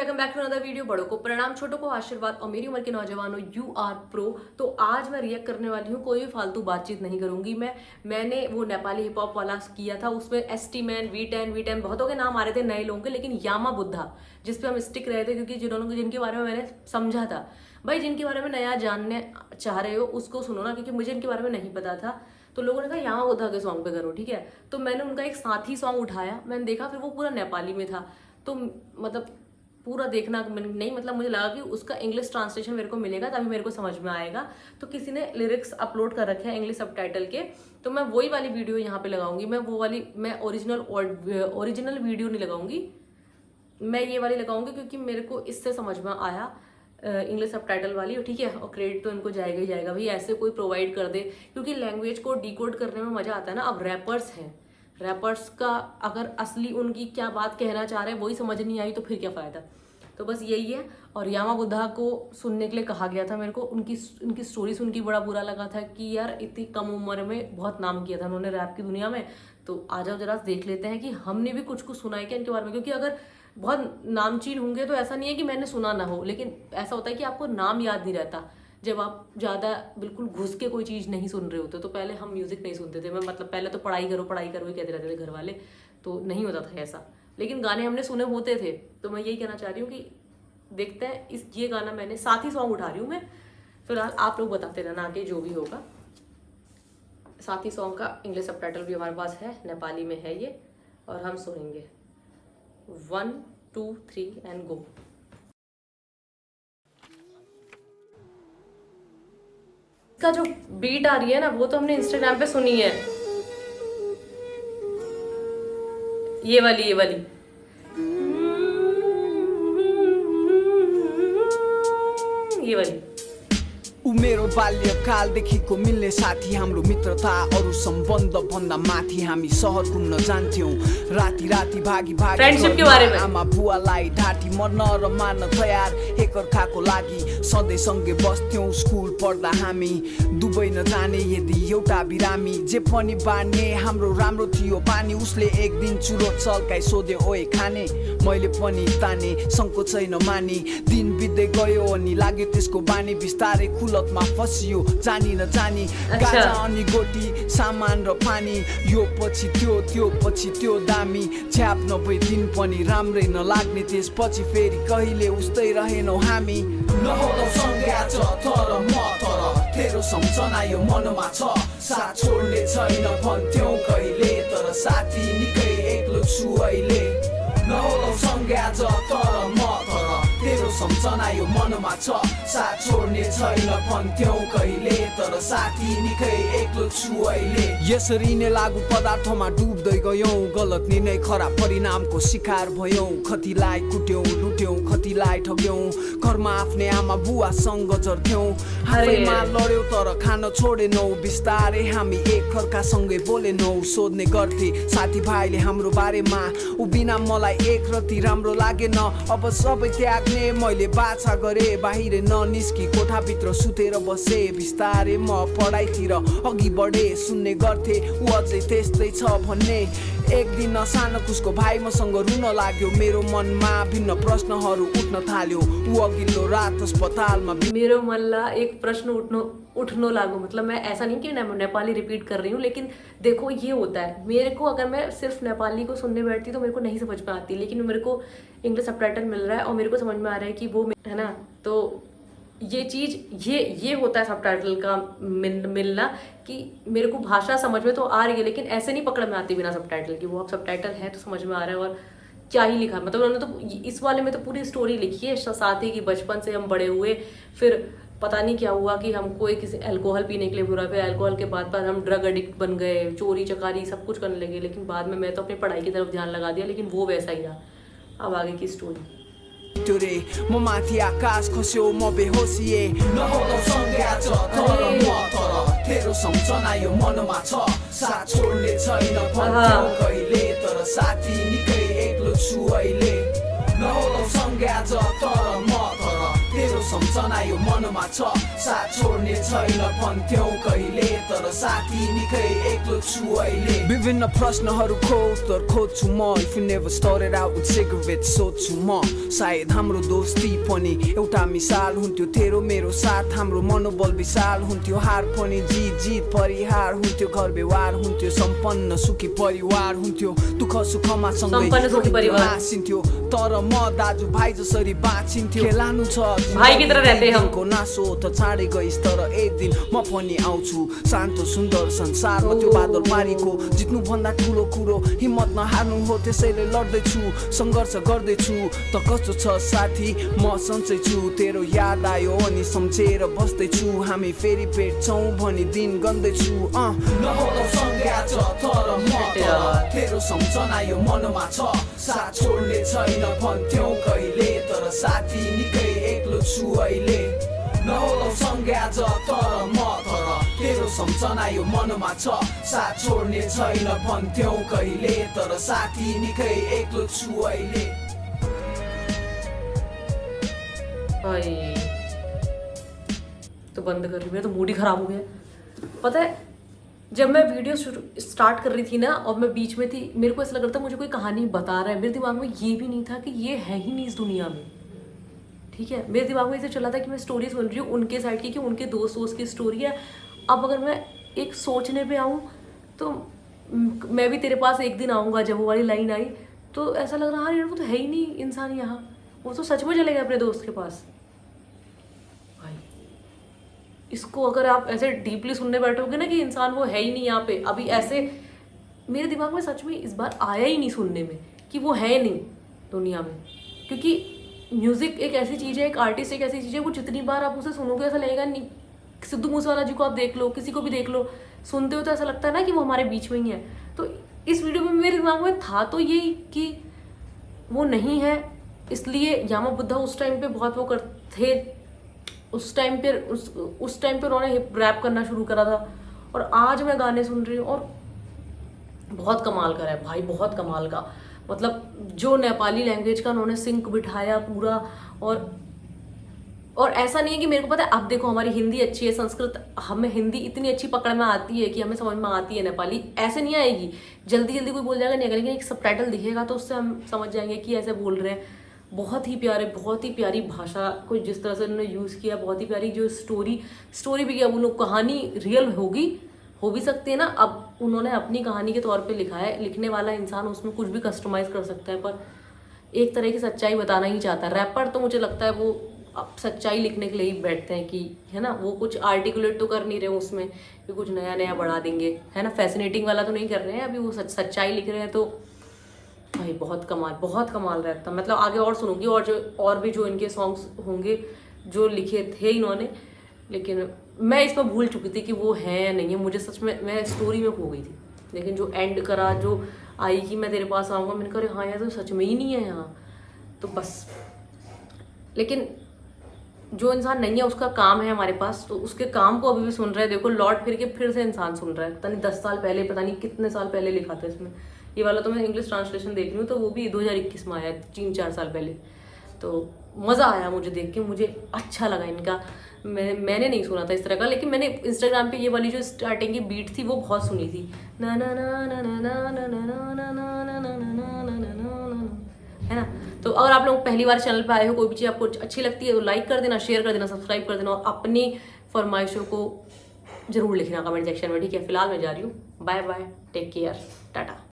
Welcome back to another video. बड़ों को प्रणाम, छोटों को आशीर्वाद और मेरी उम्र के नौजवानों यू आर प्रो। तो आज मैं रिएक्ट करने वाली हूँ, कोई भी फालतू बातचीत नहीं करूंगी। मैंने वो नेपाली हिप हॉप वाला किया था, उसमें एसटी मैन, वी10 बहुतों के नाम आ रहे थे नए लोगों के, लेकिन यामा बुद्धा जिस पे हम स्टिक रहे थे, क्योंकि जिनके बारे में मैंने समझा था। भाई जिनके बारे में नया जानने चाह रहे हो उसको सुनो ना, क्योंकि मुझे इनके बारे में नहीं पता था। तो लोगों ने कहा यामा बुद्धा के सॉन्ग पे करो, ठीक है। तो मैंने उनका एक साथी सॉन्ग उठाया, मैंने देखा फिर वो पूरा नेपाली में था। तो मतलब पूरा देखना नहीं, मतलब मुझे लगा कि उसका इंग्लिश ट्रांसलेशन मेरे को मिलेगा तभी मेरे को समझ में आएगा। तो किसी ने लिरिक्स अपलोड कर रखे हैं इंग्लिश सबटाइटल के, तो मैं वही वाली वीडियो यहाँ पे लगाऊंगी। मैं ओरिजिनल वीडियो नहीं लगाऊंगी, मैं ये वाली लगाऊंगी क्योंकि मेरे को इससे समझ में आया इंग्लिश सबटाइटल वाली, ठीक है। और क्रेडिट तो इनको जाएगा ही जाएगा भाई, ऐसे कोई प्रोवाइड कर दे, क्योंकि लैंग्वेज को डिकोड करने में मजा आता है ना। अब रैपर्स हैं, रैपर्स का अगर असली उनकी क्या बात कहना चाह रहे हैं वही समझ नहीं आई तो फिर क्या फ़ायदा। तो बस यही है। और यामा बुद्धा को सुनने के लिए कहा गया था मेरे को। उनकी स्टोरी सुन के बड़ा बुरा लगा था कि यार इतनी कम उम्र में बहुत नाम किया था उन्होंने रैप की दुनिया में। तो आ जाओ जरा देख लेते हैं कि हमने भी कुछ सुना है क्या इनके बारे में, क्योंकि अगर बहुत नामचीन होंगे तो ऐसा नहीं है कि मैंने सुना ना हो, लेकिन ऐसा होता है कि आपको नाम याद नहीं रहता जब आप ज़्यादा बिल्कुल घुस के कोई चीज़ नहीं सुन रहे होते। तो पहले हम म्यूज़िक नहीं सुनते थे, मैं मतलब पहले तो पढ़ाई करो ही कहते रहते थे घर वाले, तो नहीं होता था ऐसा। लेकिन गाने हमने सुने होते थे। तो मैं यही कहना चाह रही हूँ कि देखते हैं ये गाना मैंने साथ ही सॉन्ग उठा रही हूँ मैं, फिलहाल आप लोग बताते रहना आगे जो भी होगा। साथ ही सॉन्ग का इंग्लिश सबटाइटल भी हमारे पास है, नेपाली में है ये, और हम सुनेंगे 1 2 3 एंड गो। इसका जो बीट आ रही है ना वो तो हमने इंस्टाग्राम पे सुनी है, ये वाली ये वाली। मेरो बाल्यकालदेखिको मिल्ने साथी, हाम्रो मित्रता अरू सम्बन्ध भन्दा माथि। हामी सहर घुम्न जान्थ्यौं राति राति भागी भागी, फ्रेन्डशिप के बारे में। आमा बुवालाई ढाँटी मर्न र मार्न तयार, एकअर्काको लागि सधैँ सँगै बस्थ्यौं। स्कुल पढ्दा हामी दुबई नजाने यदि एउटा बिरामी, जे पनि बाँड्ने हाम्रो राम्रो थियो पानी। उसले एक दिन चुरो चल्काइ सोध्यो ओए खाने, मैले पनि ताने संकोचै नमानी। दिन बित्दै गयो अनि लाग्यो त्यसको बानी, बिस्तारै कुलतमा फसियो जानी नजानी। गाजा अनि गोटी सामान र पानी, यो पछि त्यो त्यो पछि त्यो दामी। छ्याप नभई दिन पनि राम्रै नलाग्ने, त्यसपछि फेरि कहिले उस्तै रहेनौ हामी। नहोदौ सँगै आज तर म तर तेरो सम्झना यो मनमा छ, साथ छोड्ने छैन भन्थ्यौ कहिले, तर साथी निकै एक्लो छु अहिले। नहोदौ सँगै आज तर म तर तेरो सम्झना यो मनमा छ, साथ छोड्ने छैन भन्थ्यौ कहिले, तर साथी निकै एक्लो छु अहिले। यसरी नै लागु पदार्थमा डुब्दै गयौं, गलत निर्णय खराब परिणामको शिकार भयौं। कतिलाई कुट्यौं लुट्यौं, कतिलाई ठग्यौं, घरमा आफ्नै आमा बुवासँग जर्थ्यौं। आफैमा लड्यौं तर खान छोडेनौ, बिस्तारै हामी एकअर्कासँगै बोलेनौ। सोध्ने गर्थे साथीभाइले हाम्रो बारेमा, ऊ बिना मलाई एक रति राम्रो लागेन। अब सबै त्याग्ने मैले बाछा गरे, बाहिर ननिस्की कोठाभित्र सुतेर बसे। बिस्तारै म पढाइतिर अघि बढे, सुन्ने गर्थे ऊ अझै त्यस्तै छ भन्ने। एक दिन अचानक उसको भाइ मसँग रुन लाग्यो, मेरो मनमा भिन्न प्रश्नहरू उठ्न थाल्यो। ऊ अघिल्लो रात अस्पतालमा मेरो मनला एक प्रश्न उठनो लागो, मतलब मैं ऐसा नहीं कि नेपाली रिपीट कर रही हूँ, लेकिन देखो ये होता है मेरे को। अगर मैं सिर्फ नेपाली को सुनने बैठती तो मेरे को नहीं समझ में आती, लेकिन मेरे को इंग्लिश सबटाइटल मिल रहा है और मेरे को समझ में आ रहा है कि वो है ना। तो ये चीज़ ये होता है सबटाइटल का मिलना, कि मेरे को भाषा समझ में तो आ रही है लेकिन ऐसे नहीं पकड़ में आती बिना सबटाइटल की। वो अब सबटाइटल है तो समझ में आ रहा है, और क्या ही लिखा, मतलब उन्होंने तो इस वाले में तो पूरी स्टोरी लिखी है। साथी की बचपन से हम बड़े हुए, फिर पता नहीं क्या हुआ कि हमको किसी अल्कोहल पीने के लिए बुरा, फिर अल्कोहल के बाद हम ड्रग एडिक्ट बन गए, चोरी चकारी सब कुछ करने लगे। लेकिन बाद में मैं तो अपनी पढ़ाई की तरफ ध्यान लगा दिया, लेकिन वो वैसा ही रहा। अब आगे की स्टोरी। म माथि आकाश खस्यो म बेहोसिए, नहोदौ सँगै आज तर म तर तेरो सम्झना यो मनमा छ, साथ छोड्ने छैन भन्थ्यौ कहिले, तर साथी निकै एक्लो छु अहिले। नहोदौ सँगै आज तर म तर तेरो सम्झना यो मनमा छ साथ छोड्ने छैन भन्थ्यौ कहिले तर साथी निकै एक्लो छु अहिले विभिन्न प्रश्नहरूको उत्तर खोज्छु म if you never started out with cigarettes सोध्छु म सायद हाम्रो दोस्ती पनि एउटा मिसाल हुन्थ्यो तेरो मेरो साथ हाम्रो मनोबल विशाल हुन्थ्यो हार पनि जित जित परिहार हुन्थ्यो घर व्यवहार हुन्थ्यो सम्पन्न सुखी परिवार हुन्थ्यो दुःख सुखमा सँगै हाँसिन्थ्यो तर म दाजु भाइ जसरी बाँचिन्थ्यो खेलानु छ भाइ की तरह रहते हम को नासो त छाडे गइस तर एक दिन म पनि आउँछु शान्त सुन्दर संसारमा त्यो बादल पारीको जित्नु भन्दा ठुलो कुरो हिम्मत नहार्नु हो त्यसैले लड्दैछु सङ्घर्ष गर्दैछु त कस्तो छ साथी म सन्चै छु तेरो याद आयो अनि सम्झेर बस्दैछु हामी फेरि भेट्छौँ भनी दिन गन्दैछु नहोला सँगै आज तर म तेरो सम्झना यो मनमा छ साथ छोड्ने छैन भन्थ्यौ कहिले तर साथी निकै एक्लो छु अहिले नहोला सँगै आज तर म तेरो सम्झना यो मनमा छ साथ छोड्ने छैन भन्थ्यौ कहिले तर साथी निकै एक्लो छु अहिले भाई तो बंद कर रही, मेरा तो मूड ही खराब हो गया। पता है जब मैं वीडियो स्टार्ट कर रही थी ना और मैं बीच में थी मेरे को ऐसा लग रहा था मुझे कोई कहानी बता रहा है, मेरे दिमाग में ये भी नहीं था कि ये है ही नहीं इस दुनिया में। ठीक है, मेरे दिमाग में ऐसे चला था कि मैं स्टोरी सुन रही हूँ उनके साइड की कि उनके दोस्त की स्टोरी है। अब अगर मैं एक सोचने पे आऊँ तो मैं भी तेरे पास एक दिन आऊँगा जब वो वाली लाइन आई तो ऐसा लग रहा हाँ यार वो तो है ही नहीं इंसान यहाँ, वो तो सच में चले गए अपने दोस्त के पास। भाई इसको अगर आप ऐसे डीपली सुनने बैठोगे ना कि इंसान वो है ही नहीं यहाँ पे, अभी ऐसे मेरे दिमाग में सच में इस बार आया ही नहीं सुनने में कि वो है नहीं दुनिया में। क्योंकि म्यूज़िक एक ऐसी चीज़ है, एक आर्टिस्ट एक ऐसी चीज़ है, वो जितनी बार आप उसे सुनोगे ऐसा लगेगा नहीं। सिद्धू मूसेवाला जी को आप देख लो, किसी को भी देख लो, सुनते हो तो ऐसा लगता है ना कि वो हमारे बीच में ही है। तो इस वीडियो में मेरे दिमाग में था तो यही कि वो नहीं है, इसलिए यामा बुद्धा उस टाइम पे बहुत वो थे, उस टाइम पे उन्होंने रैप करना शुरू करा था और आज मैं गाने सुन रही हूँ और बहुत कमाल का है भाई, बहुत कमाल का। मतलब जो नेपाली लैंग्वेज का उन्होंने सिंक बिठाया पूरा। और ऐसा नहीं है कि मेरे को पता है, अब देखो हमारी हिंदी अच्छी है, संस्कृत हमें हिंदी इतनी अच्छी पकड़ में आती है कि हमें समझ में आती है, नेपाली ऐसे नहीं आएगी, जल्दी जल्दी कोई बोल जाएगा नहीं आएगा, लेकिन एक सबटाइटल दिखेगा तो उससे हम समझ जाएंगे कि ऐसे बोल रहे हैं। बहुत ही प्यारे, बहुत ही प्यारी भाषा को जिस तरह से उन्होंने यूज़ किया, बहुत ही प्यारी जो स्टोरी भी किया। वो लोग कहानी रियल होगी, हो भी सकती है ना, अब उन्होंने अपनी कहानी के तौर पे लिखा है, लिखने वाला इंसान उसमें कुछ भी कस्टमाइज़ कर सकता है, पर एक तरह की सच्चाई बताना ही चाहता है। रैपर तो मुझे लगता है वो अब सच्चाई लिखने के लिए ही बैठते हैं कि है ना, वो कुछ आर्टिकुलेट तो कर नहीं रहे उसमें कि कुछ नया नया बढ़ा देंगे, है ना, फैसिनेटिंग वाला तो नहीं कर रहे हैं अभी, वो सच्चाई लिख रहे हैं। तो भाई बहुत कमाल रहता। मतलब आगे और सुनूंगी और भी जो इनके सॉन्ग्स होंगे जो लिखे थे इन्होंने, लेकिन मैं इसमें भूल चुकी थी कि वो है या नहीं है। मुझे सच में मैं स्टोरी में खो गई थी, लेकिन जो एंड करा, जो आई कि मैं तेरे पास आऊँगा, मैंने कहा हाँ यार तो सच में ही नहीं है यहाँ, तो बस। लेकिन जो इंसान नहीं है उसका काम है हमारे पास, तो उसके काम को अभी भी सुन रहे हैं। देखो लौट फिर के फिर से इंसान सुन रहा है, पता नहीं 10 साल पहले, पता नहीं कितने साल पहले लिखा था इसमें। ये वाला तो मैं इंग्लिश ट्रांसलेशन देख रही हूँ तो वो भी 2021 में आया है, 3-4 साल पहले। तो मज़ा आया मुझे देख के, मुझे अच्छा लगा इनका। मैंने नहीं सुना था इस तरह का, लेकिन मैंने इंस्टाग्राम पे ये वाली जो स्टार्टिंग की बीट थी वो बहुत सुनी थी, ना ना ना ना ना ना ना ना ना ना ना, है ना। तो अगर आप लोग पहली बार चैनल पे आए हो, कोई भी चीज़ आपको अच्छी लगती है तो लाइक कर देना, शेयर कर देना, सब्सक्राइब कर देना और अपनी फरमाइशों को जरूर लिखना कमेंट सेक्शन में, ठीक है। फिलहाल मैं जा रही हूँ, bye bye, take care, Tata.